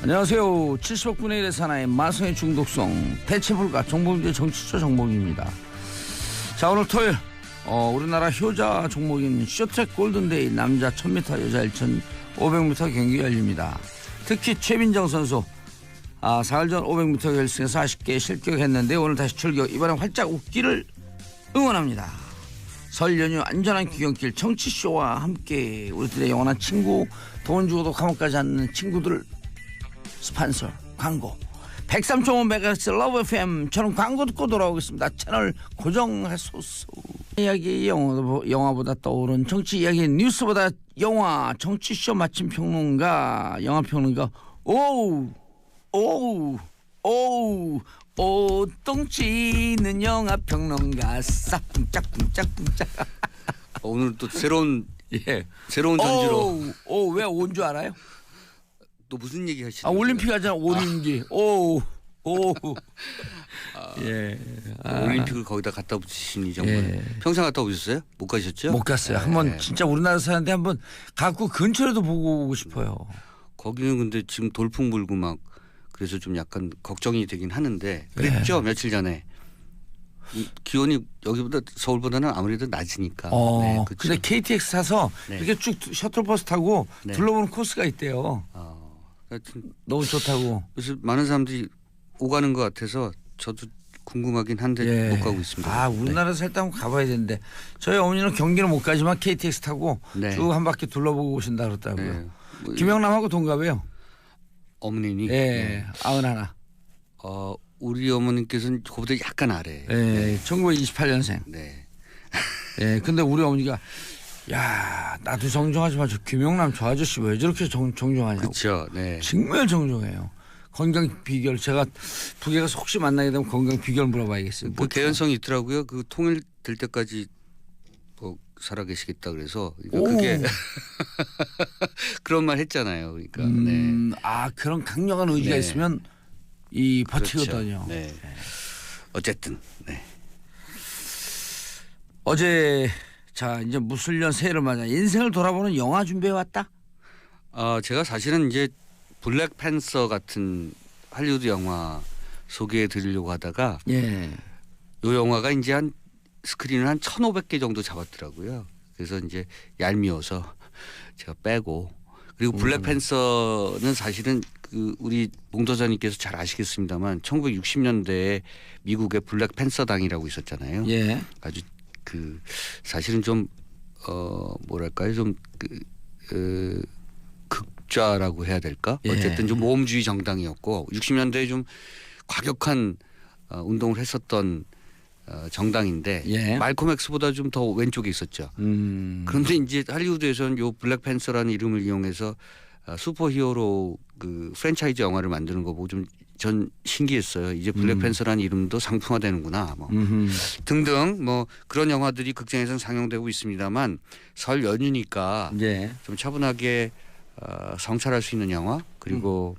안녕하세요. 70억 분의 1의 사나이 마성의 중독성 대체불가 정보문제 정치처 정보입니다. 자, 오늘 토요일 우리나라 효자 종목인 쇼트트랙 골든데이 남자 1000m 여자 1500m 경기 열립니다. 특히 최민정 선수 4일 전 500m 결승에서 아쉽게 실격했는데 오늘 다시 출격. 이번엔 활짝 웃기를 응원합니다. 설 연휴 안전한 귀경길 정치쇼와 함께 우리들의 영원한 친구, 돈 주고도 감옥 가지 않는 친구들 스폰서 광고 103.5MHz 러브 FM. 저는 광고 듣고 돌아오겠습니다. 채널 고정하소서. 이야기 영화보다 떠오른 정치 이야기, 뉴스보다 영화 정치쇼 마침 평론가 영화평론가 똥치는 영화평론가 싹 쿵짝쿵짝쿵짝. 오늘 또 새로운 전주로. 왜 온 줄 알아요? 또 무슨 얘기 하시는 올림픽 하잖아. 올림픽. 예. 올림픽을 거기다 갖다 붙이시니 정말. 평생 갔다 오셨어요? 못 가셨죠? 못 갔어요. 한번 진짜 우리나라 사는데 한번 갖고 근처라도 보고 오고 싶어요. 거기는 근데 지금 돌풍 불고 막 그래서 좀 약간 걱정이 되긴 하는데 그랬죠. 며칠 전에 기온이 여기보다 서울보다는 아무래도 낮으니까. 근데 KTX 타서 이렇게 쭉 셔틀버스 타고 네. 둘러보는 코스가 있대요. 하여튼 너무 좋다고. 그래서 많은 사람들이 오가는 것 같아서 저도 궁금하긴 한데 못 가고 있습니다. 우리나라 살다 한번 가봐야 되는데 저희 어머니는 경기는 못 가지만 KTX 타고 쭉 한 바퀴 둘러보고 오신다 그러더라고요. 김영남하고 동갑이에요. 어머님이? 네. 91. 우리 어머님께서는 그보다 약간 아래. 1928년생. 네. 근데 우리 어머니가 야, 나도 정정하지만 저 김영남 저 아저씨 왜 저렇게 정정하냐고. 그렇죠. 네. 정말 정정해요. 건강 비결, 제가 북에 가서 혹시 만나게 되면 건강 비결 물어봐야겠어요. 그 개연성이 있더라고요. 그 통일될 때까지 뭐 살아계시겠다 그래서 그게 그런 말 했잖아요. 그러니까 그런 강력한 의지가 있으면 이 버티거든요. 그렇죠. 네. 어쨌든 어제 이제 무술년 새해를 맞아 인생을 돌아보는 영화 준비해 왔다. 제가 사실은 이제 블랙팬서 같은 할리우드 영화 소개해 드리려고 하다가 이 영화가 이제 스크린을 한 1,500개 정도 잡았더라고요. 그래서 이제 얄미워서 제가 빼고, 그리고 블랙팬서는 사실은 그 우리 몽도사님께서 잘 아시겠습니다만 1960년대에 미국의 블랙팬서당이라고 있었잖아요. 아주 그 사실은 좀 뭐랄까요, 좀 극좌라고 해야 될까? 어쨌든 좀 모험주의 정당이었고 60년대에 좀 과격한 운동을 했었던 정당인데 말콤 엑스보다 좀 더 왼쪽에 있었죠. 그런데 이제 할리우드에서는 요 블랙팬서라는 이름을 이용해서 슈퍼히어로 그 프랜차이즈 영화를 만드는 거 보고 좀 전 신기했어요. 이제 블랙팬서라는 이름도 상품화되는구나. 뭐 등등 뭐 그런 영화들이 극장에서는 상영되고 있습니다만 설 연휴니까 좀 차분하게 성찰할 수 있는 영화, 그리고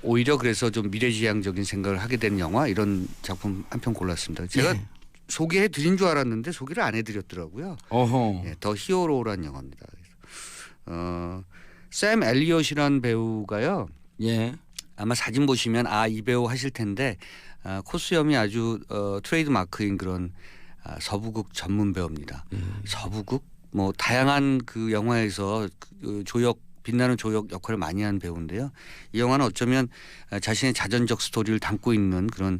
오히려 그래서 좀 미래지향적인 생각을 하게 되는 영화, 이런 작품 한 편 골랐습니다. 제가 소개해 드린 줄 알았는데 소개를 안 해드렸더라고요. 더 히어로라는 영화입니다. 샘 엘리엇이라는 배우가요. 아마 사진 보시면 이 배우 하실 텐데 코수염이 아주 트레이드 마크인 그런 서부극 전문 배우입니다. 서부극 뭐 다양한 그 영화에서 조역, 빛나는 조역 역할을 많이 한 배우인데요. 이 영화는 어쩌면 자신의 자전적 스토리를 담고 있는 그런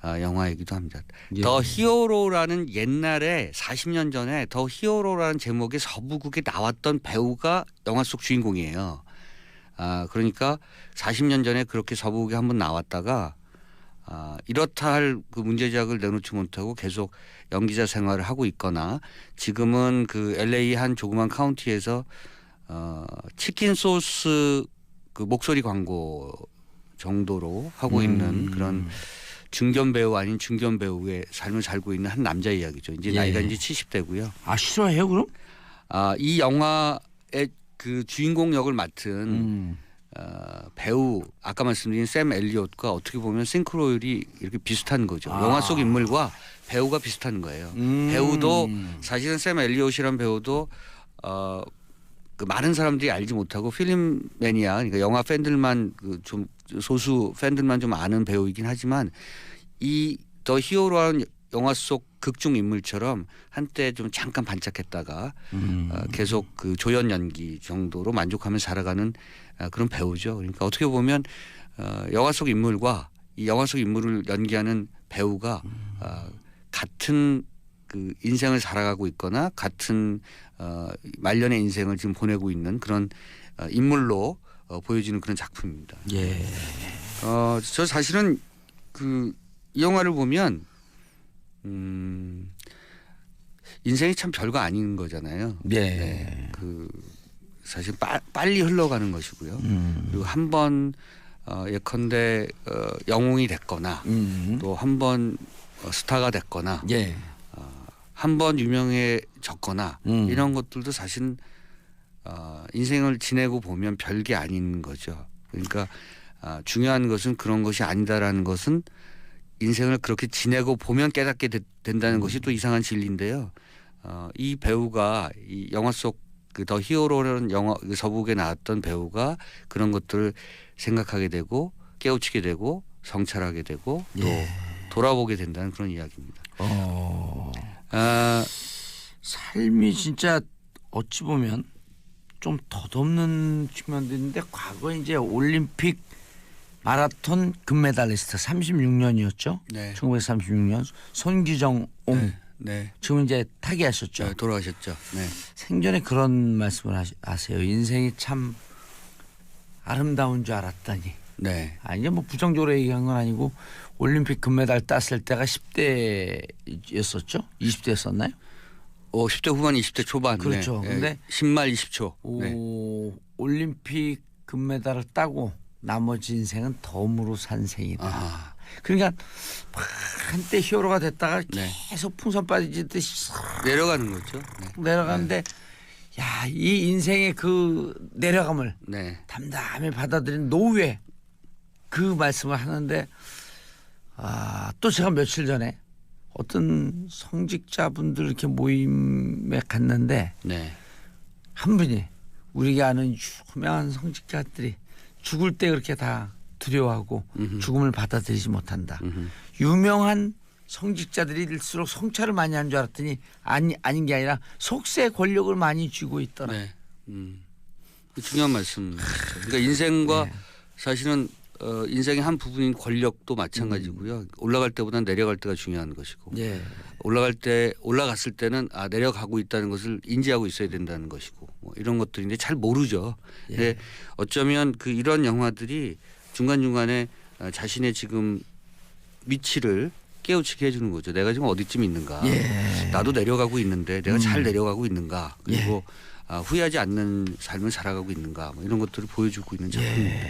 영화이기도 합니다. 더 히어로라는 옛날에 40년 전에 더 히어로라는 제목의 서부극에 나왔던 배우가 영화 속 주인공이에요. 그러니까 40년 전에 그렇게 서부극에 한번 나왔다가 이렇다 할 그 문제작을 내놓지 못하고 계속 연기자 생활을 하고 있거나 지금은 그 LA 한 조그만 카운티에서 치킨 소스 그 목소리 광고 정도로 하고 있는 그런 중견 배우 아닌 중견 배우의 삶을 살고 있는 한 남자 이야기죠. 이제 나이가 이제 70대고요. 실화예요 그럼? 이 영화의 그 주인공 역을 맡은 배우, 아까 말씀드린 샘 엘리엇과 어떻게 보면 싱크로율이 이렇게 비슷한 거죠. 영화 속 인물과 배우가 비슷한 거예요. 배우도 사실은 샘 엘리엇이라는 배우도 그 많은 사람들이 알지 못하고 필름 매니아 그러니까 영화 팬들만 그 좀 소수 팬들만 좀 아는 배우이긴 하지만 이 더 히어로라는 영화 속 극중 인물처럼 한때 좀 잠깐 반짝했다가 계속 그 조연 연기 정도로 만족하며 살아가는 그런 배우죠. 그러니까 어떻게 보면 영화 속 인물과 이 영화 속 인물을 연기하는 배우가 같은 그 인생을 살아가고 있거나 같은 말년의 인생을 지금 보내고 있는 그런 인물로 보여지는 그런 작품입니다. 예. 저 사실은 이 영화를 보면 인생이 참 별거 아닌 거잖아요. 예. 네. 사실 빨리 흘러가는 것이고요. 그리고 한번 예컨대 영웅이 됐거나 또 한 번 스타가 됐거나 예. 한 번 유명해졌거나 이런 것들도 사실 인생을 지내고 보면 별게 아닌 거죠. 그러니까 중요한 것은 그런 것이 아니다라는 것은 인생을 그렇게 지내고 보면 깨닫게 된다는 것이 또 이상한 진리인데요. 이 배우가 이 영화 속 그 더 히어로라는 영화 서북에 나왔던 배우가 그런 것들을 생각하게 되고 깨우치게 되고 성찰하게 되고 또 돌아보게 된다는 그런 이야기입니다. 삶이 진짜 어찌 보면 좀 덧없는 측면도 있는데 과거에 이제 올림픽 마라톤 금메달리스트 36년이었죠. 네. 1936년 손기정 옹. 네. 지금 이제 타계하셨죠. 네, 돌아가셨죠. 네. 생전에 그런 말씀을 하세요. 인생이 참 아름다운 줄 알았다니. 네. 아니 뭐 부정적으로 얘기한 건 아니고 올림픽 금메달 땄을 때가 10대였었죠? 20대였었나요? 10대 후반 20대 초반. 그렇죠. 네. 근데 10말 20초. 네. 올림픽 금메달을 따고 나머지 인생은 덤으로 산 생이다. 아하. 그러니까 한때 히어로가 됐다가 네. 계속 풍선 빠지듯이 내려가는 거죠. 네. 내려가는데 야, 이 인생의 그 내려감을 네. 담담히 받아들인 노후에 그 말씀을 하는데 또 제가 며칠 전에 어떤 성직자분들 이렇게 모임에 갔는데 네. 한 분이 우리가 아는 유명한 성직자들이 죽을 때 그렇게 다 두려워하고 죽음을 받아들이지 못한다. 유명한 성직자들일수록 성찰을 많이 하는 줄 알았더니 아닌 게 아니라 속세 권력을 많이 쥐고 있더라. 네. 중요한 말씀. 그러니까 인생과 네. 사실은 인생의 한 부분인 권력도 마찬가지고요. 올라갈 때보다는 내려갈 때가 중요한 것이고 예. 올라갔을 때는 내려가고 있다는 것을 인지하고 있어야 된다는 것이고 뭐 이런 것들인데 잘 모르죠. 예. 근데 어쩌면 이런 영화들이 중간중간에 자신의 지금 위치를 깨우치게 해주는 거죠. 내가 지금 어디쯤 있는가. 예. 나도 내려가고 있는데 내가 잘 내려가고 있는가. 그리고 후회하지 않는 삶을 살아가고 있는가. 뭐 이런 것들을 보여주고 있는 작품입니다.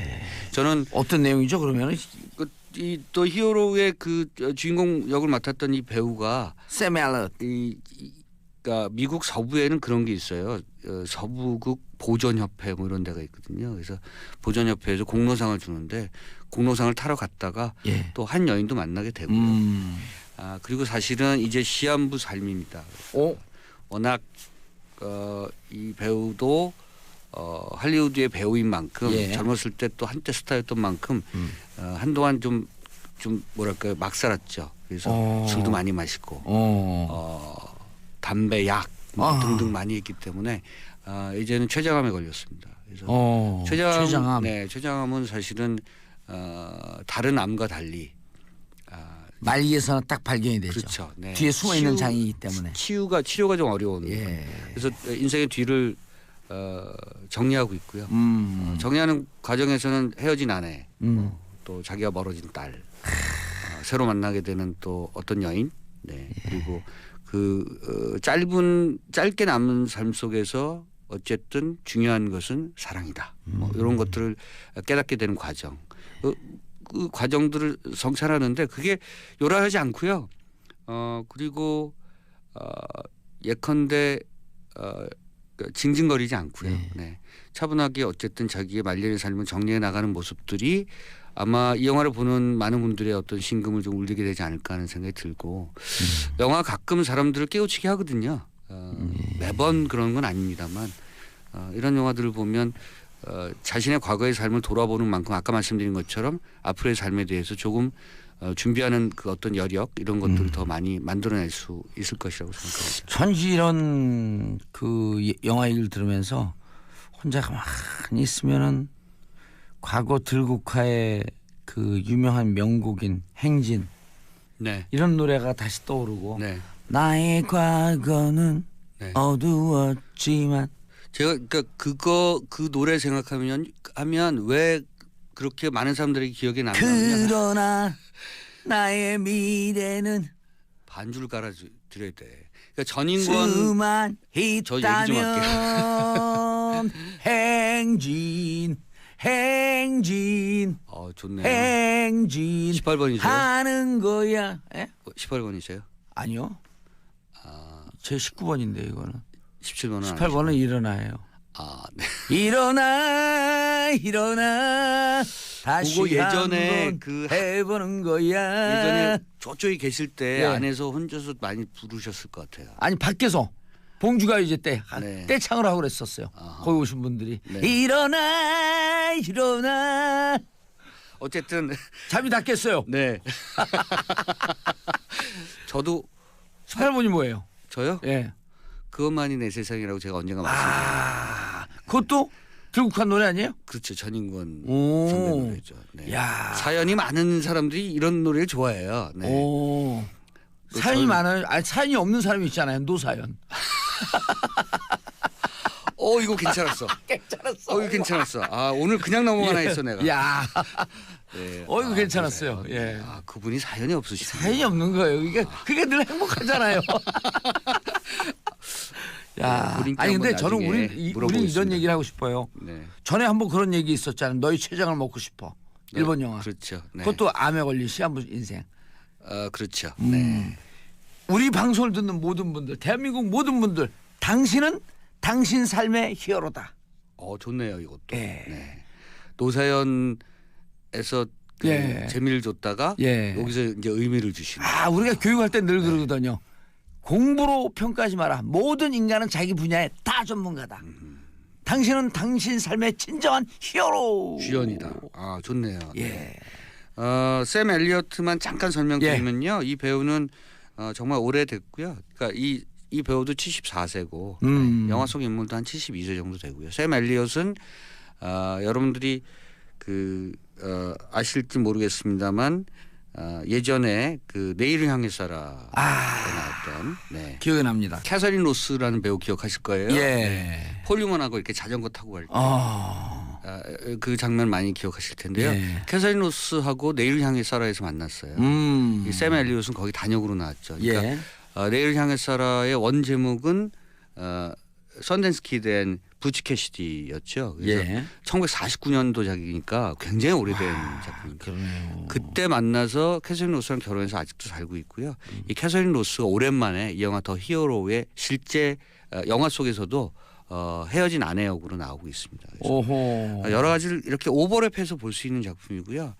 저는 어떤 내용이죠 그러면? 또 히어로의 그 주인공 역을 맡았던 이 배우가 샘 앨럿. 그러니까 미국 서부에는 그런 게 있어요. 서부국 보전협회 뭐 이런 데가 있거든요. 그래서 보전협회에서 공로상을 주는데 공로상을 타러 갔다가 또 한 여인도 만나게 되고요. 그리고 사실은 이제 시한부 삶입니다. 워낙 이 배우도 할리우드의 배우인 만큼 젊었을 때 또 한때 스타였던 만큼 한동안 좀 뭐랄까요 막 살았죠. 그래서 술도 많이 마시고 담배, 약 등등 많이 했기 때문에 이제는 췌장암에 걸렸습니다. 그래서 췌장암. 네, 췌장암은 사실은 다른 암과 달리 말기에서는 딱 발견이 되죠. 그렇죠. 네. 뒤에 숨어 있는 장이기 때문에 치료가 좀 어려운. 그래서 인생의 뒤를 정리하고 있고요. 정리하는 과정에서는 헤어진 아내, 또 자기가 멀어진 딸, 새로 만나게 되는 또 어떤 여인, 그리고 짧게 남은 삶 속에서 어쨌든 중요한 것은 사랑이다. 뭐 이런 것들을 깨닫게 되는 과정. 그 과정들을 성찰하는데 그게 요란하지 않고요. 그리고 예컨대 징징거리지 않고요. 네. 차분하게 어쨌든 자기의 말년의 삶을 정리해 나가는 모습들이 아마 이 영화를 보는 많은 분들의 어떤 심금을 좀 울리게 되지 않을까 하는 생각이 들고 영화 가끔 사람들을 깨우치게 하거든요. 매번 그런 건 아닙니다만 이런 영화들을 보면 자신의 과거의 삶을 돌아보는 만큼 아까 말씀드린 것처럼 앞으로의 삶에 대해서 조금 준비하는 그 어떤 여력 이런 것들을 더 많이 만들어낼 수 있을 것이라고 생각합니다. 전지 이런 그 영화 얘기를 들으면서 혼자 가만히 있으면은 과거 들국화의 그 유명한 명곡인 행진 네. 이런 노래가 다시 떠오르고 네. 나의 과거는 네. 어두웠지만 제가 그러니까 그 노래 생각하면 왜 그렇게 많은 사람들에게 기억에 남냐면 그러나 나의 미래는 반주를 깔아드려야 돼. 그러니까 전인권 수만 저 얘기 좀 있다면 행진 좋네요. 행진 18번이세요? 하는 거야. 18번이세요? 아니요. 제 19번인데 이거는. 17번은 18번은 일어나요. 네. 일어나 다시 그거 예전에 한번 해보는 거야. 예전에 저쪽에 계실 때 네. 안에서 혼자서 많이 부르셨을 것 같아요. 아니 밖에서 봉주가요제 때 네. 떼창을 하고 그랬었어요. 아하. 거기 오신 분들이 네. 일어나 어쨌든 잠이 다 깼어요. 네. 저도 18번이 뭐예요? 저요? 예. 그것만이 내 세상이라고 제가 언젠가 말씀드렸어요. 그것도 들국화 노래 아니에요? 그렇죠. 전인권 오. 선배 노래죠. 네. 야. 사연이 많은 사람들이 이런 노래를 좋아해요. 네. 오. 사연이 많아요. 아니 사연이 없는 사람이 있잖아요. 노사연. 이거 괜찮았어. 괜찮았어. 이거 괜찮았어. 오늘 그냥 넘어가나 했어 내가. 야. 네. 이거 괜찮았어요. 맞아요. 예. 그분이 사연이 없으시죠. 사연이 없는 거예요. 그게 늘 행복하잖아요. 야, 본인께 아니 근데 한번 저는 나중에 우리 이런 물어보겠습니다. 얘기를 하고 싶어요. 네. 전에 한번 그런 얘기 있었잖아요. 너희 췌장을 먹고 싶어. 일본 영화. 그렇죠. 네. 그것도 암에 걸린 시한부 인생. 그렇죠. 네. 우리 방송을 듣는 모든 분들, 대한민국 모든 분들, 당신은 당신 삶의 히어로다. 좋네요 이것도. 예. 네. 노사연에서 그 예. 재미를 줬다가 예. 여기서 이제 의미를 주시는. 우리가 교육할 때 늘 그러거든요. 공부로 평가하지 마라. 모든 인간은 자기 분야에 다 전문가다. 당신은 당신 삶의 진정한 히어로. 주연이다. 좋네요. 예. 샘 엘리어트만 잠깐 설명드리면요. 이 배우는 정말 오래됐고요. 그러니까 이 배우도 74세고 영화 속 인물도 한 72세 정도 되고요. 샘 엘리엇은 여러분들이 아실지 모르겠습니다만 예전에 그 내일을 향해서라 나왔던 기억이 납니다. 캐서린 로스라는 배우 기억하실 거예요. 예. 네. 폴 뉴먼하고 이렇게 자전거 타고 갈 때. 그 장면 많이 기억하실 텐데요. 예. 캐서린 로스하고 내일을 향해서라에서 만났어요. 이 샘 엘리엇은 거기 단역으로 나왔죠. 그러니까 예. 내일을 향해서의 원 제목은 선댄스 키드 앤 부치 캐시디였죠. 그래서 예. 1949년도작이니까 굉장히 오래된 작품입니다. 그러네요. 그때 만나서 캐서린 로스랑 결혼해서 아직도 살고 있고요. 이 캐서린 로스가 오랜만에 이 영화 더 히어로의 실제 영화 속에서도 헤어진 아내 역으로 나오고 있습니다. 오호. 여러 가지를 이렇게 오버랩해서 볼 수 있는 작품이고요.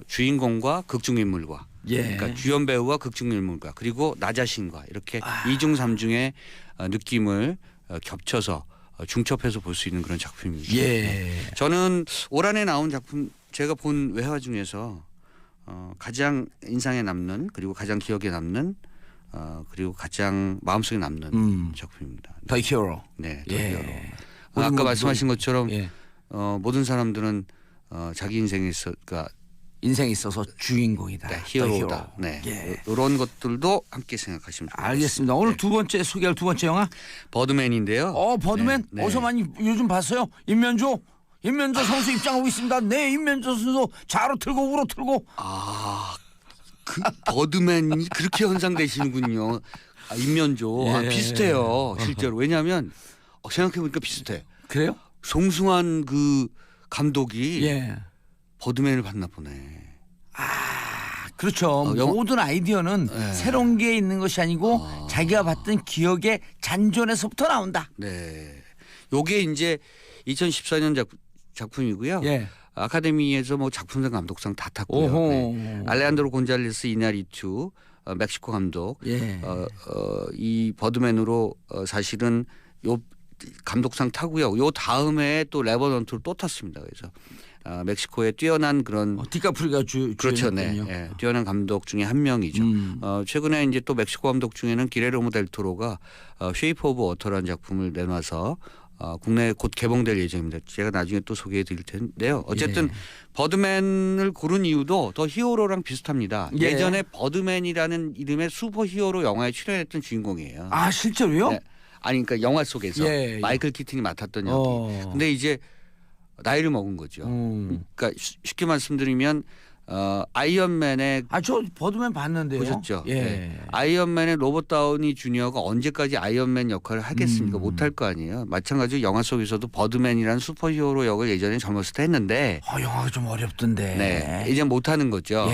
주인공과 극중인물과 예. 그러니까 주연 배우와 극중인물과 그리고 나 자신과 이렇게 이중 삼중의 느낌을 겹쳐서 중첩해서 볼 수 있는 그런 작품입니다. 예. 저는 올 한해 나온 작품 제가 본 외화 중에서 가장 인상에 남는 그리고 가장 기억에 남는 그리고 가장 마음속에 남는 작품입니다. 더 히어로. 네, 예. 더 히어로. 아까 말씀하신 것처럼 예. 모든 사람들은 자기 인생에 있어가 인생에 있어서 주인공이다. 네, 더 히어로다. 히어로. 네, 예. 이런 것들도 함께 생각하시면 좋겠습니다. 알겠습니다. 오늘 두 번째 소개할 두 번째 영화. 버드맨인데요. 버드맨 네, 네. 어디서 많이 요즘 봤어요? 임면조 선수 입장하고 있습니다. 네, 임면조 선수 좌로 틀고 우로 틀고. 그 버드맨이 그렇게 연상되시는군요. 인면조 예. 비슷해요. 실제로 왜냐하면 생각해 보니까 비슷해. 그래요? 송승환 그 감독이 예. 버드맨을 봤나 보네. 그렇죠. 모든 아이디어는 네. 새로운 게 있는 것이 아니고 자기가 봤던 기억의 잔존에서부터 나온다. 네, 요게 이제 2014년 작품이고요. 예. 아카데미에서 뭐 작품상 감독상 다 탔고요. 오호. 네. 알레한드로 곤잘레스 이냐리투 멕시코 감독. 예. 이 버드맨으로 사실은 요 감독상 타고요. 요 다음에 또 레버넌트를 또 탔습니다. 그래서 멕시코의 뛰어난 그런 디카프리가 그렇죠, 네, 뛰어난 감독 중에 한 명이죠. 최근에 이제 또 멕시코 감독 중에는 기레르모 델 토로가 쉐이프 오브 워터라는 작품을 내놔서 국내에 곧 개봉될 예정입니다. 제가 나중에 또 소개해 드릴 텐데요. 어쨌든 버드맨을 고른 이유도 더 히어로랑 비슷합니다. 예전에 버드맨이라는 이름의 슈퍼히어로 영화에 출연했던 주인공이에요. 아 실제로요? 네. 아니 그러니까 영화 속에서 마이클 키튼이 맡았던 역이. 근데 이제 나이를 먹은 거죠. 그러니까 쉽게 말씀드리면 아이언맨의 저 버드맨 봤는데요. 보셨죠? 네. 아이언맨의 로버트 다우니 주니어가 언제까지 아이언맨 역할을 하겠습니까? 못할 거 아니에요. 마찬가지로 영화 속에서도 버드맨이라는 슈퍼히어로 역을 예전에 젊었을 때 했는데 영화가 좀 어렵던데. 네. 이제 못하는 거죠.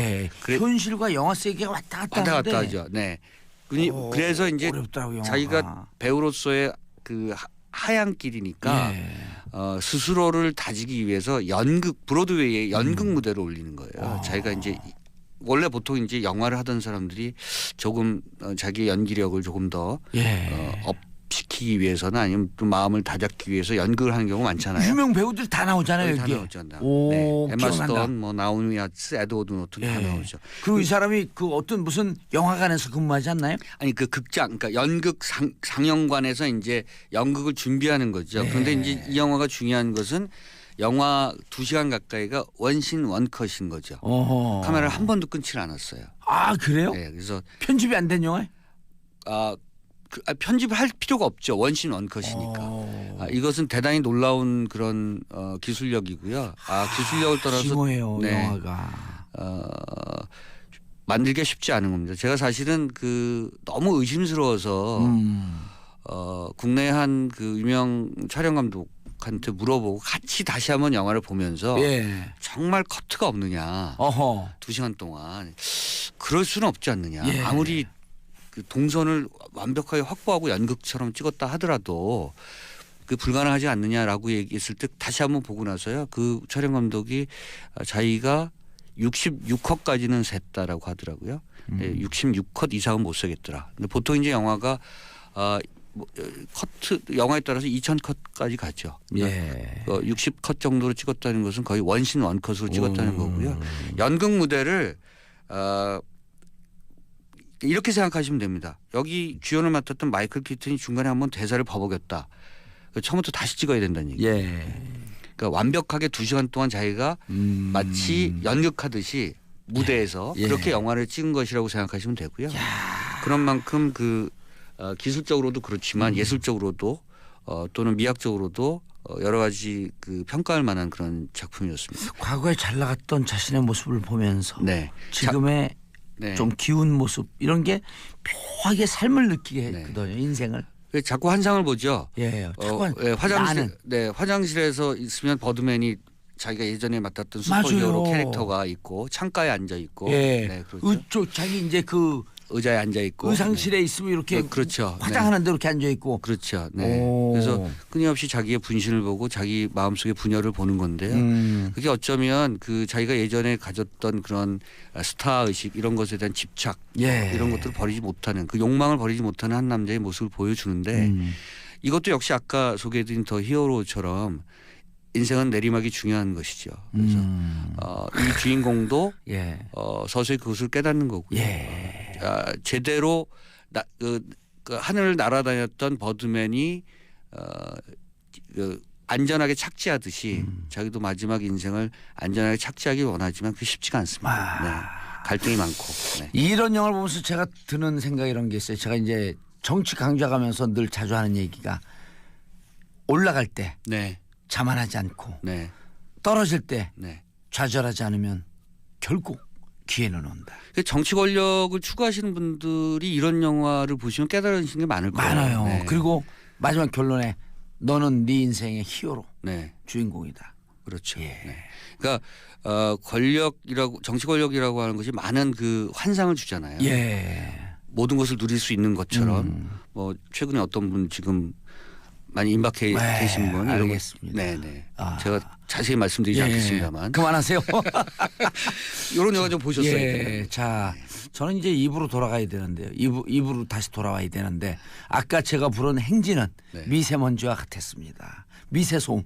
현실과 영화 세계가 왔다 갔다 하죠. 네. 그래서 이제 어렵더라고요, 자기가 배우로서의 그 하얀 길이니까 스스로를 다지기 위해서 브로드웨이의 연극 무대를 올리는 거예요. 자기가 이제 원래 보통 이제 영화를 하던 사람들이 조금 자기의 연기력을 조금 더 업시키기 위해서는 아니면 또 마음을 다잡기 위해서 연극을 하는 경우가 많잖아요. 유명 배우들이 다 나오잖아요. 다 여기. 나오잖아요. 네. 에마 스톤, 나오미 와츠, 에드워드 노튼 다 나오죠. 그리고 이 사람이 그 어떤 무슨 영화관에서 근무하지 않나요? 아니 그 극장, 그러니까 연극 상영관에서 이제 연극을 준비하는 거죠. 그런데 이제 이 영화가 중요한 것은 영화 2시간 가까이가 원신 원컷인 거죠. 카메라를 한 번도 끊질 않았어요. 아 그래요? 네, 그래서 편집이 안 된 영화? 편집을 할 필요가 없죠. 원신 원컷이니까. 이것은 대단히 놀라운 그런 기술력이고요. 기술력을 떠나서 심오해요, 영화가. 만들기가 쉽지 않은 겁니다. 제가 사실은 너무 의심스러워서 국내 한 그 유명 촬영 감독한테 물어보고 같이 다시 한번 영화를 보면서 정말 커트가 없느냐. 2시간 동안 그럴 수는 없지 않느냐. 아무리 그 동선을 완벽하게 확보하고 연극처럼 찍었다 하더라도 그 불가능하지 않느냐라고 얘기했을 때 다시 한번 보고 나서요. 그 촬영 감독이 자기가 66컷까지는 셌다라고 하더라고요. 66컷 이상은 못 세겠더라. 근데 보통 이제 영화가 영화에 따라서 2000컷까지 가죠. 60컷 정도로 찍었다는 것은 거의 원신 원컷으로 찍었다는 거고요. 연극 무대를 이렇게 생각하시면 됩니다. 여기 주연을 맡았던 마이클 키튼이 중간에 한번 대사를 버벅였다. 처음부터 다시 찍어야 된다는 얘기예요. 그러니까 완벽하게 2시간 동안 자기가 마치 연극하듯이 무대에서 그렇게 영화를 찍은 것이라고 생각하시면 되고요. 그런 만큼 기술적으로도 그렇지만 예술적으로도 또는 미학적으로도 여러 가지 평가할 만한 그런 작품이었습니다. 과거에 잘 나갔던 자신의 모습을 보면서 지금의 좀 기운 모습 이런 게 묘하게 삶을 느끼게 했거든요. 인생을. 자꾸 환상을 보죠. 화장실. 화장실에서 있으면 버드맨이 자기가 예전에 맡았던 슈퍼히어로 캐릭터가 있고 창가에 앉아 있고. 그렇죠. 자기 이제 의자에 앉아 있고 의상실에 있으면 이렇게 그렇죠. 화장하는 데 이렇게 앉아 있고. 그렇죠. 그래서 끊임없이 자기의 분신을 보고 자기 마음속의 분열을 보는 건데요. 그게 어쩌면 자기가 예전에 가졌던 그런 스타 의식 이런 것에 대한 집착 이런 것들을 버리지 못하는 그 욕망을 버리지 못하는 한 남자의 모습을 보여주는데 이것도 역시 아까 소개해드린 더 히어로처럼 인생은 내리막이 중요한 것이죠. 그래서 이 주인공도 서서히 그것을 깨닫는 거고요. 제대로 하늘을 날아다녔던 버드맨이 안전하게 착지하듯이 자기도 마지막 인생을 안전하게 착지하기 원하지만 그게 쉽지가 않습니다. 갈등이 많고. 이런 영화를 보면서 제가 드는 생각이 이런 게 있어요. 제가 이제 정치 강좌가면서 늘 자주 하는 얘기가 올라갈 때 자만하지 않고 떨어질 때 좌절하지 않으면 결국 기회는 온다. 정치 권력을 추구하시는 분들이 이런 영화를 보시면 깨달으시는 게 많을 거예요. 많아요. 그리고 마지막 결론에 너는 네 인생의 히어로 주인공이다. 그렇죠. 그러니까 정치 권력이라고 하는 것이 많은 환상을 주잖아요. 모든 것을 누릴 수 있는 것처럼 최근에 어떤 분 지금 많이 임박해 네, 계신 분. 알겠습니다. 네네. 제가 자세히 말씀드리지 않겠습니다만. 그만하세요. 이런 영화 좀 보셨어요? 예. 자, 저는 이제 입으로 돌아가야 되는데요. 입으로 다시 돌아와야 되는데 아까 제가 부른 행진은 미세먼지와 같았습니다. 미세소음.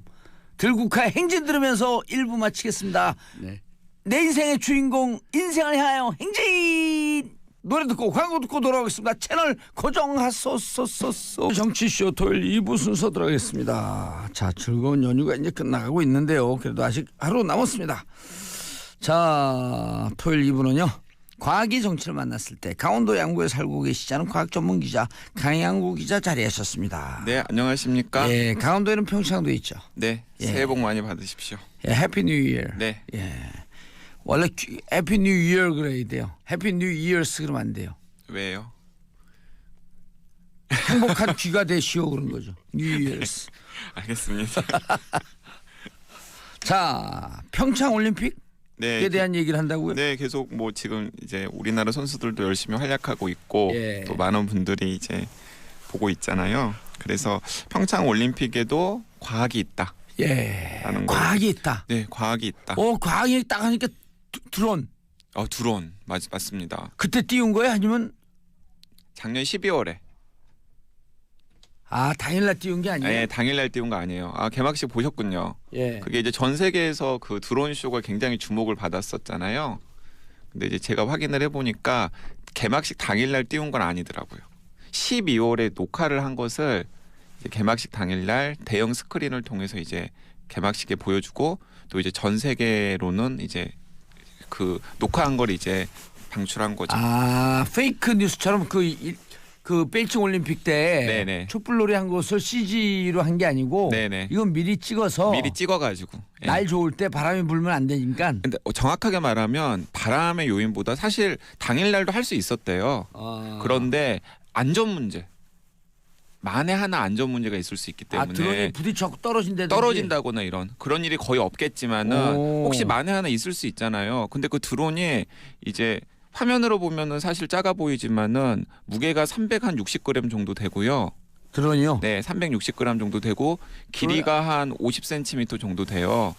들국화의 행진 들으면서 1부 마치겠습니다. 네. 내 인생의 주인공 인생을 향하여 행진. 노래 듣고 광고 듣고 돌아오겠습니다. 채널 고정하소서소서. 정치쇼 토요일 2부 순서 들어가겠습니다. 자, 즐거운 연휴가 이제 끝나가고 있는데요. 그래도 아직 하루 남았습니다. 자, 토요일 2부는요. 과학이 정치를 만났을 때 강원도 양구에 살고 계시지 않은 과학 전문 기자 강양구 기자 자리하셨습니다. 네, 안녕하십니까? 예, 강원도에는 평창도 있죠. 네, 새해 복 많이 받으십시오. 예, 해피 뉴 이어. 네. 예. 원래 해피 뉴 이어 그래야 돼요. 해피 뉴 이어스 그러면 안 돼요. 왜요? 행복한 귀가 되시오 그런 거죠. 뉴 이어스. 알겠습니다. 자, 평창 올림픽에 네, 대한 얘기를 한다고요? 네, 계속 뭐 지금 이제 우리나라 선수들도 열심히 활약하고 있고 예. 또 많은 분들이 이제 보고 있잖아요. 그래서 평창 올림픽에도 과학이 있다. 예. 라는 거. 과학이 있다. 네, 과학이 있다. 과학이 있다 하니까 드론. 드론 맞습니다. 그때 띄운 거예요? 아니면 작년 12월에. 당일날 띄운 게 아니에요? 네, 당일날 띄운 거 아니에요. 개막식 보셨군요. 예. 그게 이제 전 세계에서 그 드론 쇼가 굉장히 주목을 받았었잖아요. 근데 이제 제가 확인을 해보니까 개막식 당일날 띄운 건 아니더라고요. 12월에 녹화를 한 것을 이제 개막식 당일날 대형 스크린을 통해서 이제 개막식에 보여주고 또 이제 전 세계로는 이제 그 녹화한 걸 이제 방출한 거죠. 페이크 뉴스처럼 그 베이징 올림픽 때 네네. 촛불놀이 한 것을 CG로 한 게 아니고 네네. 이건 미리 찍어서 미리 찍어가지고 날 좋을 때 바람이 불면 안 되니까. 근데 정확하게 말하면 바람의 요인보다 사실 당일날도 할 수 있었대요. 그런데 안전 문제. 만에 하나 안전 문제가 있을 수 있기 때문에 드론이 부딪혀서 떨어진다거나 이런 그런 일이 거의 없겠지만은 혹시 만에 하나 있을 수 있잖아요. 근데 그 드론이 이제 화면으로 보면은 사실 작아 보이지만은 무게가 360g 정도 되고요. 드론이요? 네, 360g 정도 되고 길이가 한 50cm 정도 돼요.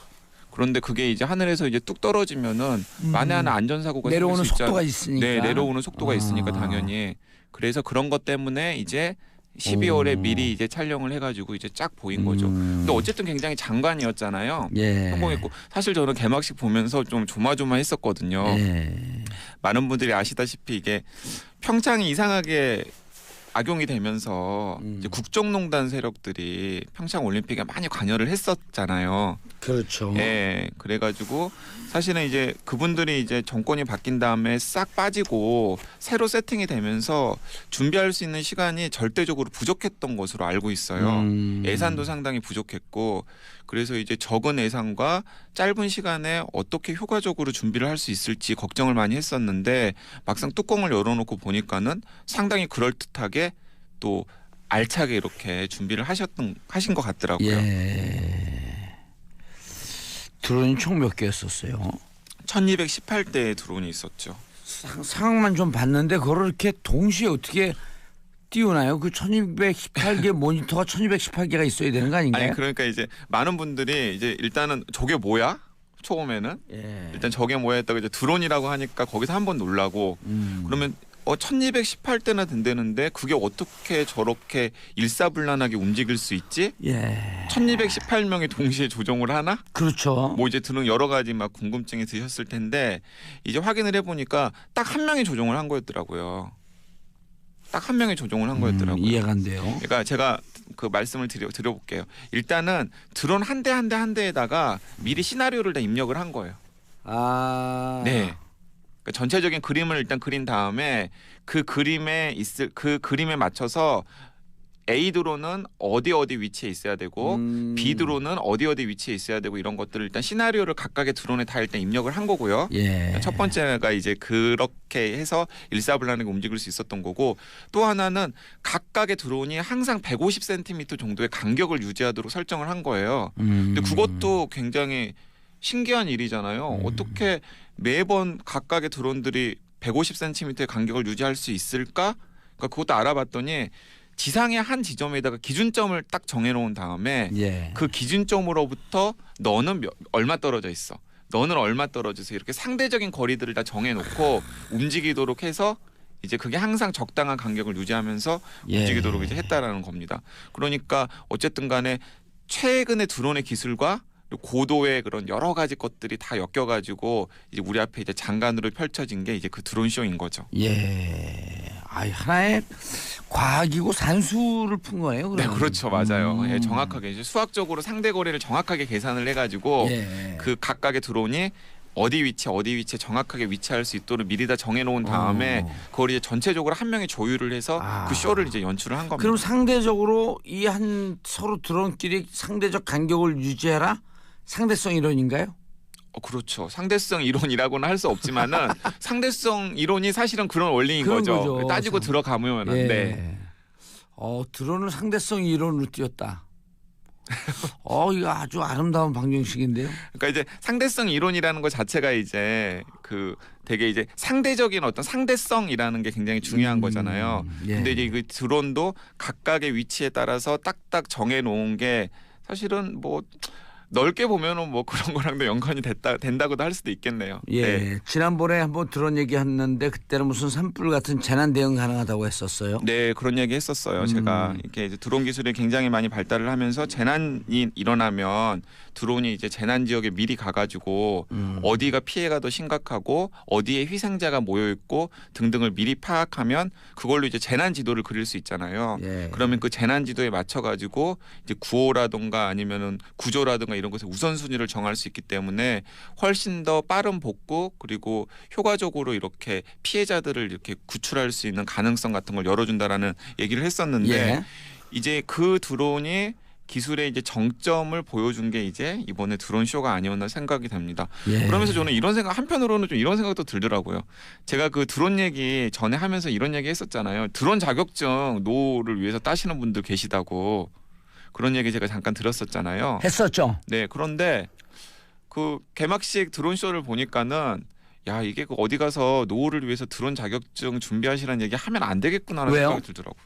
그런데 그게 이제 하늘에서 이제 뚝 떨어지면은 만에 하나 안전사고가 내려오는 생길 수 속도가 있으니까. 네, 내려오는 속도가 있으니까 당연히. 그래서 그런 것 때문에 이제 12월에 미리 이제 촬영을 해가지고 이제 쫙 보인 거죠. 근데 어쨌든 굉장히 장관이었잖아요. 예. 성공했고 사실 저는 개막식 보면서 좀 조마조마했었거든요. 예. 많은 분들이 아시다시피 이게 평창이 이상하게 악용이 되면서 이제 국정농단 세력들이 평창 올림픽에 많이 관여를 했었잖아요. 그렇죠. 예, 그래가지고 사실은 이제 그분들이 이제 정권이 바뀐 다음에 싹 빠지고 새로 세팅이 되면서 준비할 수 있는 시간이 절대적으로 부족했던 것으로 알고 있어요. 예산도 상당히 부족했고 그래서 이제 적은 예산과 짧은 시간에 어떻게 효과적으로 준비를 할 수 있을지 걱정을 많이 했었는데 막상 뚜껑을 열어놓고 보니까는 상당히 그럴듯하게 또 알차게 이렇게 준비를 하신 것 같더라고요. 예. 드론이 총 몇 개였었어요? 1218대의 드론이 있었죠. 상황만 좀 봤는데 그걸 이렇게 동시에 어떻게 띄우나요? 그 1218개 모니터가 1218개가 있어야 되는 거 아닌가요? 아니 그러니까 이제 많은 분들이 이제 일단은 저게 뭐야? 처음에는 일단 저게 뭐야 했다가 이제 드론이라고 하니까 거기서 한번 놀라고 그러면 1218대나 된다는데 그게 어떻게 저렇게 일사불란하게 움직일 수 있지? 1218명이 동시에 조종을 하나? 그렇죠. 뭐 이제 드는 여러 가지 막 궁금증이 드셨을 텐데 이제 확인을 해보니까 딱 한 명이 조종을 한 거였더라고요. 딱 한 명이 조종을 한 거였더라고요. 이해가 안 돼요. 그러니까 제가 그 말씀을 드려볼게요. 일단은 드론 한 대 한 대 한 대에다가 미리 시나리오를 다 입력을 한 거예요. 네. 그러니까 전체적인 그림을 일단 그린 다음에 그 그림에 맞춰서 A 드론은 어디 위치에 있어야 되고 B 드론은 어디 위치에 있어야 되고 이런 것들을 일단 시나리오를 각각의 드론에 다 일단 입력을 한 거고요. 첫 번째가 이제 그렇게 해서 일사불란하게 움직일 수 있었던 거고 또 하나는 각각의 드론이 항상 150cm 정도의 간격을 유지하도록 설정을 한 거예요. 근데 그것도 굉장히 신기한 일이잖아요. 어떻게 매번 각각의 드론들이 150cm의 간격을 유지할 수 있을까? 그러니까 그것도 알아봤더니 지상의 한 지점에다가 기준점을 딱 정해놓은 다음에 예. 그 기준점으로부터 너는 얼마 떨어져 있어. 너는 얼마 떨어져서 이렇게 상대적인 거리들을 다 정해놓고 움직이도록 해서 이제 그게 항상 적당한 간격을 유지하면서 예. 움직이도록 이제 했다라는 겁니다. 그러니까 어쨌든 간에 최근의 드론의 기술과 고도의 그런 여러 가지 것들이 다 엮여가지고 이제 우리 앞에 이제 장관으로 펼쳐진 게 이제 그 드론 쇼인 거죠. 예. 아, 하나의 과학이고 산수를 푼 거네요. 그러면. 네, 그렇죠, 맞아요. 예, 정확하게 이제 수학적으로 상대 거리를 정확하게 계산을 해가지고 예. 그 각각의 드론이 어디 위치에 정확하게 위치할 수 있도록 미리 다 정해놓은 다음에 그걸 이제 전체적으로 한 명이 조율을 해서 그 쇼를 이제 연출을 한 겁니다. 그럼 상대적으로 이 한 서로 드론끼리 상대적 간격을 유지해라? 상대성 이론인가요? 그렇죠. 상대성 이론이라고는 할 수 없지만은 상대성 이론이 사실은 그런 원리인 거죠. 따지고 들어가면 예. 네. 드론을 상대성 이론으로 띄웠다. 이거 아주 아름다운 방정식인데요. 그러니까 이제 상대성 이론이라는 것 자체가 이제 그 되게 이제 상대적인 어떤 상대성이라는 게 굉장히 중요한 거잖아요. 예. 근데 이제 그 드론도 각각의 위치에 따라서 딱딱 정해 놓은 게 사실은 뭐 넓게 보면은 뭐 그런 거랑도 연관이 된다고도 할 수도 있겠네요. 예. 네. 지난번에 한번 드론 얘기했는데 그때는 무슨 산불 같은 재난 대응 가능하다고 했었어요. 네, 그런 얘기 했었어요. 제가 이렇게 이제 드론 기술이 굉장히 많이 발달을 하면서 재난이 일어나면 드론이 이제 재난 지역에 미리 가가지고 어디가 피해가 더 심각하고 어디에 희생자가 모여 있고 등등을 미리 파악하면 그걸로 이제 재난 지도를 그릴 수 있잖아요. 예. 그러면 그 재난 지도에 맞춰가지고 이제 구호라든가 아니면은 구조라든가 이런 것의 우선순위를 정할 수 있기 때문에 훨씬 더 빠른 복구 그리고 효과적으로 이렇게 피해자들을 이렇게 구출할 수 있는 가능성 같은 걸 열어준다라는 얘기를 했었는데 예. 이제 그 드론이 기술의 이제 정점을 보여준 게 이제 이번에 드론 쇼가 아니었나 생각이 됩니다. 예. 그러면서 저는 이런 생각 한편으로는 좀 이런 생각도 들더라고요. 제가 그 드론 얘기 전에 하면서 이런 얘기 했었잖아요. 드론 자격증 노를 위해서 따시는 분들 계시다고 그런 얘기 제가 잠깐 들었었잖아요. 했었죠. 네, 그런데 그 개막식 드론 쇼를 보니까는 야 이게 그 어디 가서 노후를 위해서 드론 자격증 준비하시라는 얘기 하면 안 되겠구나라는 왜요? 생각이 들더라고요.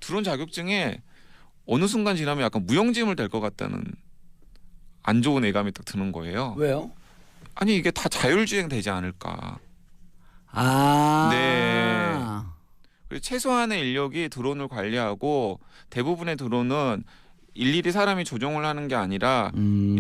드론 자격증이 어느 순간 지나면 약간 무용지물 될 것 같다는 안 좋은 예감이 딱 드는 거예요. 왜요? 아니 이게 다 자율주행 되지 않을까. 아. 네. 그리고 최소한의 인력이 드론을 관리하고 대부분의 드론은 일일이 사람이 조종을 하는 게 아니라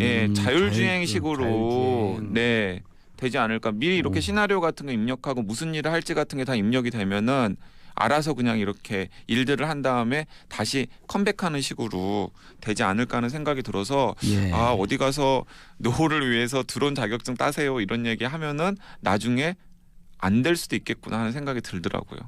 예, 자율주행식으로 자율주행. 네 되지 않을까. 미리 이렇게 시나리오 같은 거 입력하고 무슨 일을 할지 같은 게 다 입력이 되면은 알아서 그냥 이렇게 일들을 한 다음에 다시 컴백하는 식으로 되지 않을까 하는 생각이 들어서 예. 아 어디 가서 노후를 위해서 드론 자격증 따세요 이런 얘기 하면은 나중에 안 될 수도 있겠구나 하는 생각이 들더라고요.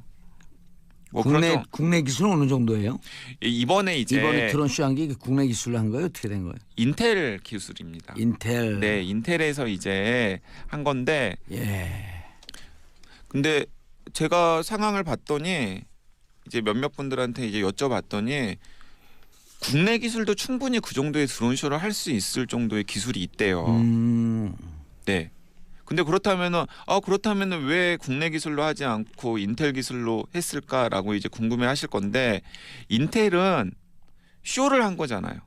뭐 국내 기술은 어느 정도예요? 이번에 드론 쇼한 게 국내 기술로 한 거예요? 어떻게 된 거예요? 인텔 기술입니다. 인텔. 네, 인텔에서 이제 한 건데. 예. 근데 제가 상황을 봤더니 이제 몇몇 분들한테 이제 여쭤봤더니 국내 기술도 충분히 그 정도의 드론 쇼를 할 수 있을 정도의 기술이 있대요. 네. 근데 그렇다면은 왜 국내 기술로 하지 않고 인텔 기술로 했을까라고 이제 궁금해하실 건데 인텔은 쇼를 한 거잖아요.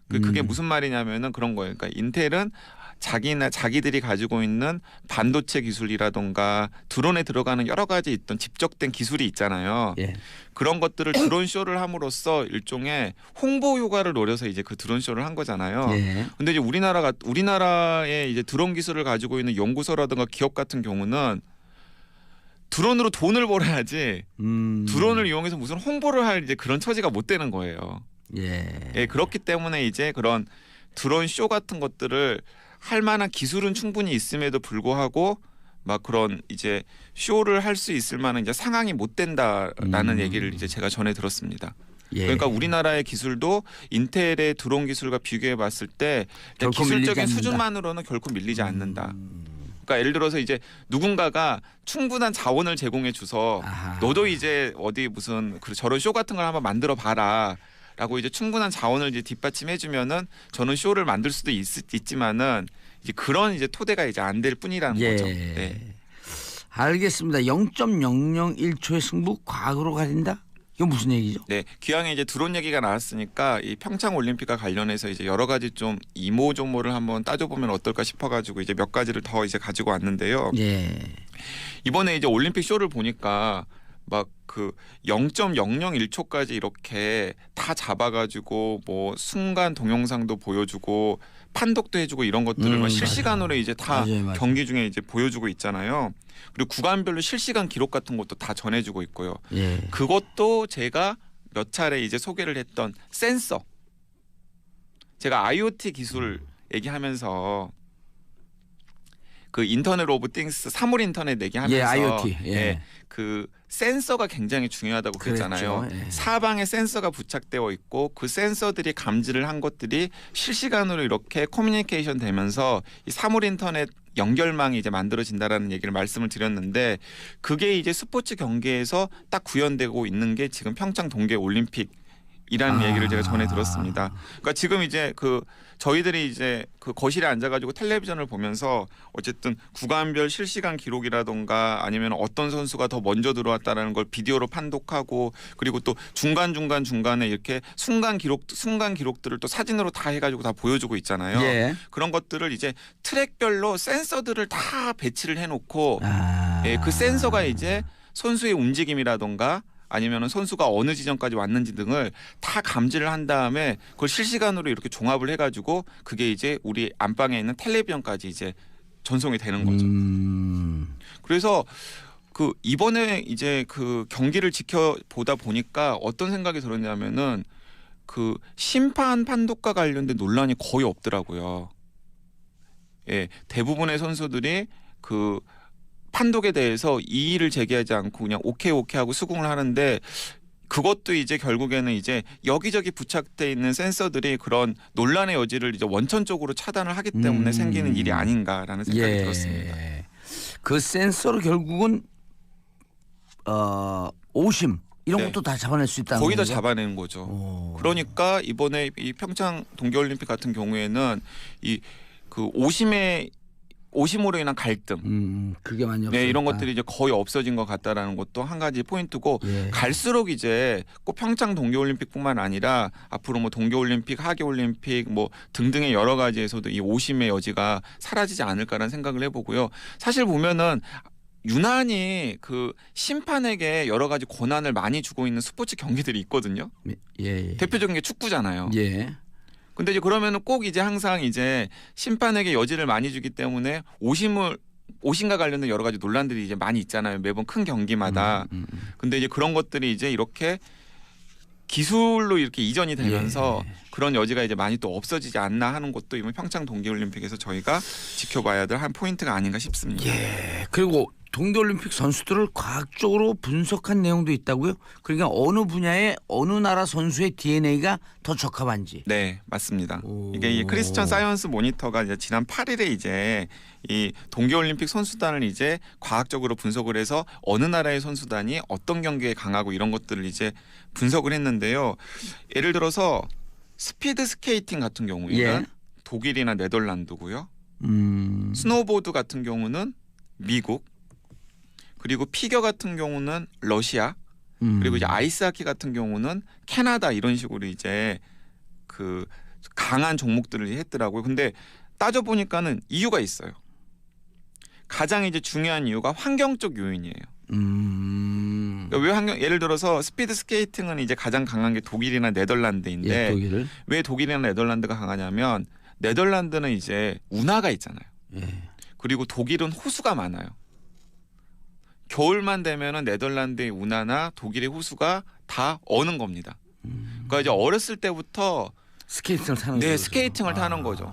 그게 무슨 말이냐면은 그런 거예요. 그러니까 인텔은 자기들이 가지고 있는 반도체 기술이라던가 드론에 들어가는 여러 가지 있던 집적된 기술이 있잖아요. 예. 그런 것들을 드론 쇼를 함으로써 일종의 홍보 효과를 노려서 이제 그 드론 쇼를 한 거잖아요. 예. 근데 이제 우리나라의 이제 드론 기술을 가지고 있는 연구소라든가 기업 같은 경우는 드론으로 돈을 벌어야지 드론을 이용해서 무슨 홍보를 할 이제 그런 처지가 못 되는 거예요. 예. 예, 그렇기 때문에 이제 그런 드론 쇼 같은 것들을 할 만한 기술은 충분히 있음에도 불구하고 막 그런 이제 쇼를 할 수 있을 만한 이제 상황이 못 된다라는 얘기를 이제 제가 전해 들었습니다. 예. 그러니까 우리나라의 기술도 인텔의 드론 기술과 비교해 봤을 때 기술적인 수준만으로는 결코 밀리지 않는다. 그러니까 예를 들어서 이제 누군가가 충분한 자원을 제공해 줘서 너도 이제 어디 무슨 저런 쇼 같은 걸 한번 만들어 봐라. 라고 이제 충분한 자원을 이제 뒷받침해 주면은 저는 쇼를 만들 수도 있지만은 이제 그런 이제 토대가 이제 안 될 뿐이라는 예. 거죠. 네. 알겠습니다. 0.001초의 승부 과학으로 가린다? 이건 무슨 얘기죠? 네, 기왕에 이제 드론 얘기가 나왔으니까 이 평창 올림픽과 관련해서 이제 여러 가지 좀 이모저모를 한번 따져보면 어떨까 싶어가지고 이제 몇 가지를 더 이제 가지고 왔는데요. 예. 이번에 이제 올림픽 쇼를 보니까 막 그 0.001초까지 이렇게 다 잡아가지고 뭐 순간 동영상도 보여주고 판독도 해주고 이런 것들을 막 실시간으로 이제 다 맞아요. 경기 중에 이제 보여주고 있잖아요. 그리고 구간별로 실시간 기록 같은 것도 다 전해주고 있고요. 예. 그것도 제가 몇 차례 이제 소개를 했던 센서. 제가 IoT 기술 얘기하면서 그 인터넷 오브 띵스 사물 인터넷 얘기하면서 예, IoT. 예. 예, 그 센서가 굉장히 중요하다고 그랬잖아요. 그랬죠. 예. 사방에 센서가 부착되어 있고 그 센서들이 감지를 한 것들이 실시간으로 이렇게 커뮤니케이션 되면서 이 사물 인터넷 연결망이 이제 만들어진다라는 얘기를 말씀을 드렸는데 그게 이제 스포츠 경기에서 딱 구현되고 있는 게 지금 평창 동계 올림픽 이라는 얘기를 제가 전해 들었습니다. 그러니까 지금 이제 그 저희들이 이제 그 거실에 앉아가지고 텔레비전을 보면서 어쨌든 구간별 실시간 기록이라던가 아니면 어떤 선수가 더 먼저 들어왔다라는 걸 비디오로 판독하고 그리고 또 중간에 이렇게 순간 기록들을 또 사진으로 다 해가지고 다 보여주고 있잖아요. 예. 그런 것들을 이제 트랙별로 센서들을 다 배치를 해놓고 예, 그 센서가 이제 선수의 움직임이라던가 아니면은 선수가 어느 지점까지 왔는지 등을 다 감지를 한 다음에 그걸 실시간으로 이렇게 종합을 해가지고 그게 이제 우리 안방에 있는 텔레비전까지 이제 전송이 되는 거죠. 그래서 그 이번에 이제 그 경기를 지켜보다 보니까 어떤 생각이 들었냐면은 그 심판 판독과 관련된 논란이 거의 없더라고요. 예, 대부분의 선수들이 그 판독에 대해서 이의를 제기하지 않고 그냥 오케이 하고 수긍을 하는데 그것도 이제 결국에는 이제 여기저기 부착돼 있는 센서들이 그런 논란의 여지를 이제 원천적으로 차단을 하기 때문에 생기는 일이 아닌가라는 생각이 예. 들었습니다. 그 센서로 결국은 오심 이런 네. 것도 다 잡아낼 수 있다는 거의 다 거죠? 잡아내는 거죠. 그러니까 이번에 이 평창 동계올림픽 같은 경우에는 이 그 오심으로 인한 갈등, 그게 많이 없어졌다. 네, 이런 것들이 이제 거의 없어진 것 같다라는 것도 한 가지 포인트고 예. 갈수록 이제 꼭 평창 동계올림픽뿐만 아니라 앞으로 뭐 동계올림픽, 하계올림픽 뭐 등등의 여러 가지에서도 이 오심의 여지가 사라지지 않을까라는 생각을 해보고요. 사실 보면은 유난히 그 심판에게 여러 가지 권한을 많이 주고 있는 스포츠 경기들이 있거든요. 예. 대표적인 게 축구잖아요. 예. 근데 이제 그러면은 꼭 이제 항상 이제 심판에게 여지를 많이 주기 때문에 오심과 관련된 여러 가지 논란들이 이제 많이 있잖아요. 매번 큰 경기마다. 근데 이제 그런 것들이 이제 이렇게 기술로 이렇게 이전이 되면서 그런 여지가 이제 많이 또 없어지지 않나 하는 것도 이번 평창 동계올림픽에서 저희가 지켜봐야 될 한 포인트가 아닌가 싶습니다. 예. 그리고 동계올림픽 선수들을 과학적으로 분석한 내용도 있다고요? 그러니까 어느 분야에 어느 나라 선수의 DNA가 더 적합한지. 네, 맞습니다. 이게 이 크리스천 사이언스 모니터가 이제 지난 8일에 이제 이 동계올림픽 선수단을 이제 과학적으로 분석을 해서 어느 나라의 선수단이 어떤 경기에 강하고 이런 것들을 이제 분석을 했는데요. 예를 들어서 스피드 스케이팅 같은 경우에는 예. 독일이나 네덜란드고요. 스노우보드 같은 경우는 미국, 그리고 피겨 같은 경우는 러시아, 그리고 이제 아이스하키 같은 경우는 캐나다 이런 식으로 이제 그 강한 종목들을 했더라고요. 근데 따져 보니까는 이유가 있어요. 가장 이제 중요한 이유가 환경적 요인이에요. 그러니까 왜 예를 들어서 스피드 스케이팅은 이제 가장 강한 게 독일이나 네덜란드인데 예, 독일을. 왜 독일이나 네덜란드가 강하냐면 네덜란드는 이제 운하가 있잖아요. 예. 그리고 독일은 호수가 많아요. 겨울만 되면은 네덜란드의 운하나 독일의 호수가 다 어는 겁니다. 그러니까 이제 어렸을 때부터 스케이팅을 타는 네, 거죠. 스케이팅을 타는 거죠.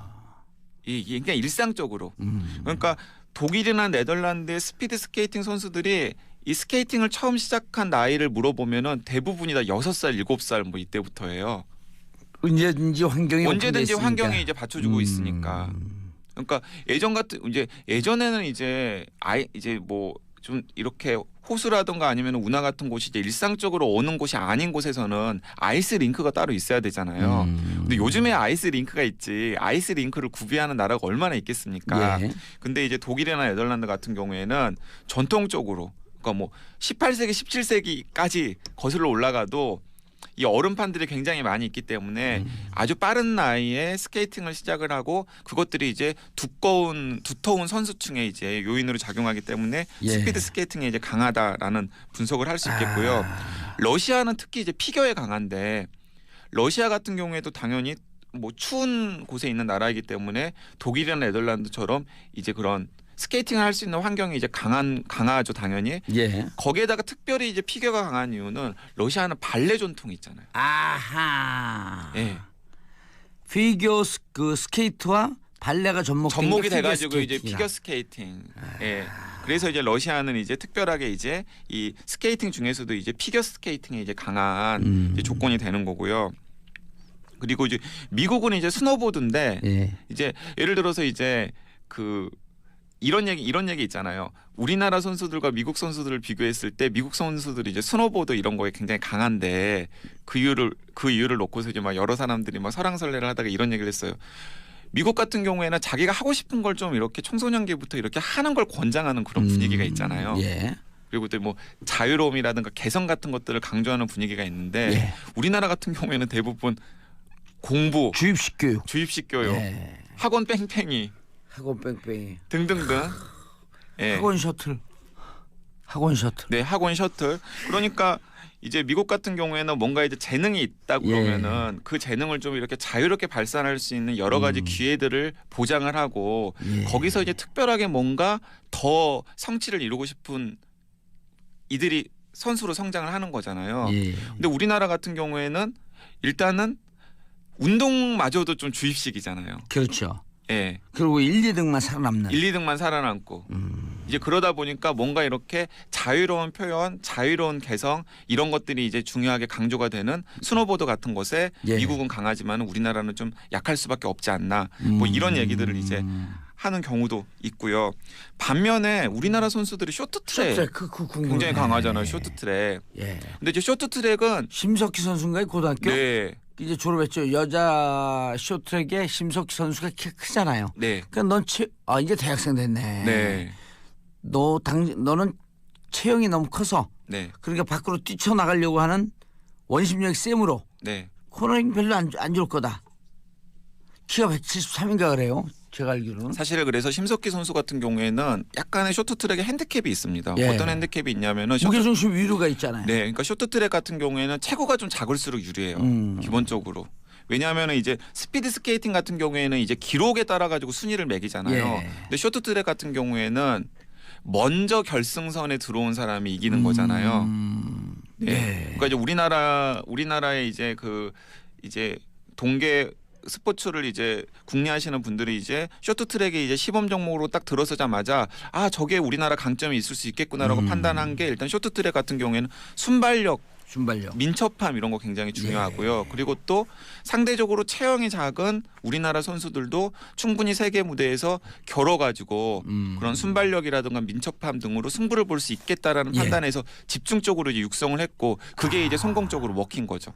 이게 그냥 일상적으로. 그러니까 독일이나 네덜란드의 스피드 스케이팅 선수들이 이 스케이팅을 처음 시작한 나이를 물어보면은 대부분이 다 6살, 7살 뭐 이때부터예요. 언제든지 환경이 언제든지 오픈돼 환경이 있으니까. 이제 받쳐주고 있으니까. 그러니까 예전에는 이제 이제 뭐 좀 이렇게 호수라든가 아니면 운하 같은 곳이 이제 일상적으로 오는 곳이 아닌 곳에서는 아이스 링크가 따로 있어야 되잖아요. 근데 요즘에 아이스 링크가 있지 아이스 링크를 구비하는 나라가 얼마나 있겠습니까? 예. 근데 이제 독일이나 네덜란드 같은 경우에는 전통적으로 그러니까 뭐 18세기, 17세기까지 거슬러 올라가도 이 얼음판들이 굉장히 많이 있기 때문에 아주 빠른 나이에 스케이팅을 시작을 하고 그것들이 이제 두터운 선수층에 이제 요인으로 작용하기 때문에 스피드 스케이팅에 이제 강하다라는 분석을 할 수 있겠고요. 러시아는 특히 이제 피겨에 강한데 러시아 같은 경우에도 당연히 뭐 추운 곳에 있는 나라이기 때문에 독일이나 네덜란드처럼 이제 그런 스케이팅을 할 수 있는 환경이 이제 강하죠 당연히. 거기에다가 특별히 이제 피겨가 강한 이유는 러시아는 발레 전통이 있잖아요. 아하. 피겨 그 스케이트와 발레가 접목이 돼가지고 이제 피겨 스케이팅. 그래서 이제 러시아는 이제 특별하게 이제 이 스케이팅 중에서도 이제 피겨 스케이팅에 이제 강한 이제 조건이 되는 거고요. 그리고 이제 미국은 이제 스노보드인데 이제 예를 들어서 이제 그 이런 얘기 있잖아요. 우리나라 선수들과 미국 선수들을 비교했을 때 미국 선수들이 이제 스노보드 이런 거에 굉장히 강한데 그 이유를 놓고서 이제 막 여러 사람들이 막 설왕설래를 하다가 이런 얘기를 했어요. 미국 같은 경우에는 자기가 하고 싶은 걸 좀 이렇게 청소년기부터 이렇게 하는 걸 권장하는 그런 분위기가 있잖아요. 그리고 또 뭐 자유로움이라든가 개성 같은 것들을 강조하는 분위기가 있는데 우리나라 같은 경우에는 대부분 공부, 주입식 교육, 학원 뺑뺑이 등등등. 학원 셔틀. 네, 학원 셔틀. 그러니까 이제 미국 같은 경우에는 뭔가 이제 재능이 있다 그러면은 그 재능을 좀 이렇게 자유롭게 발산할 수 있는 여러 가지 기회들을 보장을 하고 거기서 이제 특별하게 뭔가 더 성취를 이루고 싶은 이들이 선수로 성장을 하는 거잖아요. 근데 우리나라 같은 경우에는 일단은 운동마저도 좀 주입식이잖아요. 그렇죠. 그리고 1, 2등만 살아남고 이제 그러다 보니까 뭔가 이렇게 자유로운 표현, 자유로운 개성 이런 것들이 이제 중요하게 강조가 되는 스노보드 같은 것에 미국은 강하지만 우리나라는 좀 약할 수밖에 없지 않나 뭐 이런 얘기들을 이제 하는 경우도 있고요. 반면에 우리나라 선수들이 쇼트트랙 굉장히 강하잖아요. 쇼트트랙. 근데 이제 쇼트트랙은 심석희 선수인가요? 고등학교? 이제 졸업했죠. 여자 쇼트트랙에 심석희 선수가 키가 크잖아요. 그러니까 넌 이제 대학생 됐네. 너는 체형이 너무 커서 그러니까 밖으로 뛰쳐나가려고 하는 원심력이 셈으로 코너링 별로 안 좋을 거다. 키가 173인가 그래요. 제가 알기로는. 사실 그래서 심석희 선수 같은 경우에는 약간의 쇼트트랙에 핸디캡이 있습니다. 어떤 핸디캡이 있냐면은 무게중심 위로가 있잖아요. 그러니까 쇼트트랙 같은 경우에는 체구가 좀 작을수록 유리해요. 기본적으로. 왜냐하면 이제 스피드 스케이팅 같은 경우에는 이제 기록에 따라 가지고 순위를 매기잖아요. 근데 쇼트트랙 같은 경우에는 먼저 결승선에 들어온 사람이 이기는 거잖아요. 그러니까 이제 우리나라의 이제 이제 동계 스포츠를 이제 궁리하시는 분들이 이제 쇼트트랙에 이제 시범 종목으로 딱 들어서자마자 저게 우리나라 강점이 있을 수 있겠구나라고 판단한 게 일단 쇼트트랙 같은 경우에는 순발력, 민첩함 이런 거 굉장히 중요하고요. 그리고 또 상대적으로 체형이 작은 우리나라 선수들도 충분히 세계 무대에서 겨뤄가지고 그런 순발력이라든가 민첩함 등으로 승부를 볼 수 있겠다라는 판단에서 집중적으로 이제 육성을 했고 그게 이제 성공적으로 먹힌 거죠.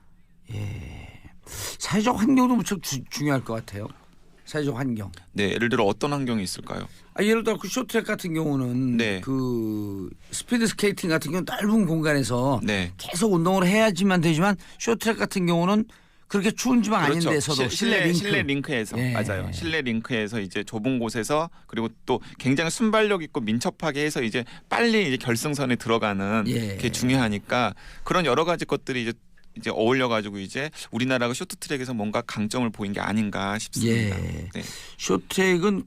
사회적 환경도 무척 중요할 것 같아요. 사회적 환경. 예를 들어 어떤 환경이 있을까요? 예를 들어 그 쇼트트랙 같은 경우는 그 스피드 스케이팅 같은 경우는 넓은 공간에서 계속 운동을 해야지만 되지만 쇼트트랙 같은 경우는 그렇게 추운 지방 아닌 데서도 실내 링크에서 맞아요. 실내 링크에서 이제 좁은 곳에서 그리고 또 굉장히 순발력 있고 민첩하게 해서 이제 빨리 이제 결승선에 들어가는 게 중요하니까 그런 여러 가지 것들이 이제 어울려가지고 이제 우리나라가 쇼트트랙에서 뭔가 강점을 보인 게 아닌가 싶습니다. 쇼트트랙은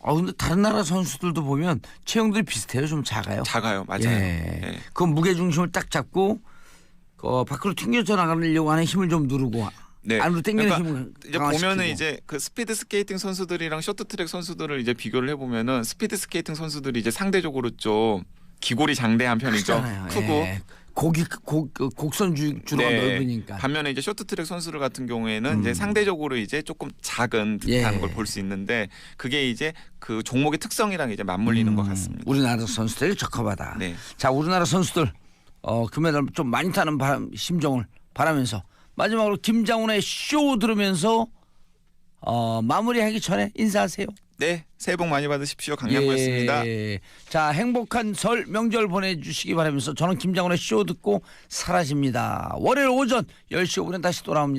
근데 다른 나라 선수들도 보면 체형들이 비슷해요. 좀 작아요. 맞아요. 그 무게 중심을 딱 잡고 밖으로 튕겨져 나가려고 하는 힘을 좀 누르고 안으로 당기는 힘을 이제 보면은 이제 그 스피드 스케이팅 선수들이랑 쇼트트랙 선수들을 이제 비교를 해보면은 스피드 스케이팅 선수들이 이제 상대적으로 좀 기골이 장대한 편이죠. 크고. 곡선 주로가 넓으니까. 반면에 이제 쇼트트랙 선수들 같은 경우에는 이제 상대적으로 이제 조금 작은 듯한 걸 볼 수 있는데 그게 이제 그 종목의 특성이랑 이제 맞물리는 것 같습니다. 우리나라 선수들이 적합하다. 자, 우리나라 선수들 금메달 좀 많이 타는 심정을 바라면서 마지막으로 김장훈의 쇼 들으면서 마무리하기 전에 인사하세요. 네, 새해 복 많이 받으십시오. 강량구였습니다. 예. 자, 행복한 설 명절 보내주시기 바라면서 저는 김장훈의 쇼 듣고 사라집니다. 월요일 오전 10시 5분에 다시 돌아옵니다.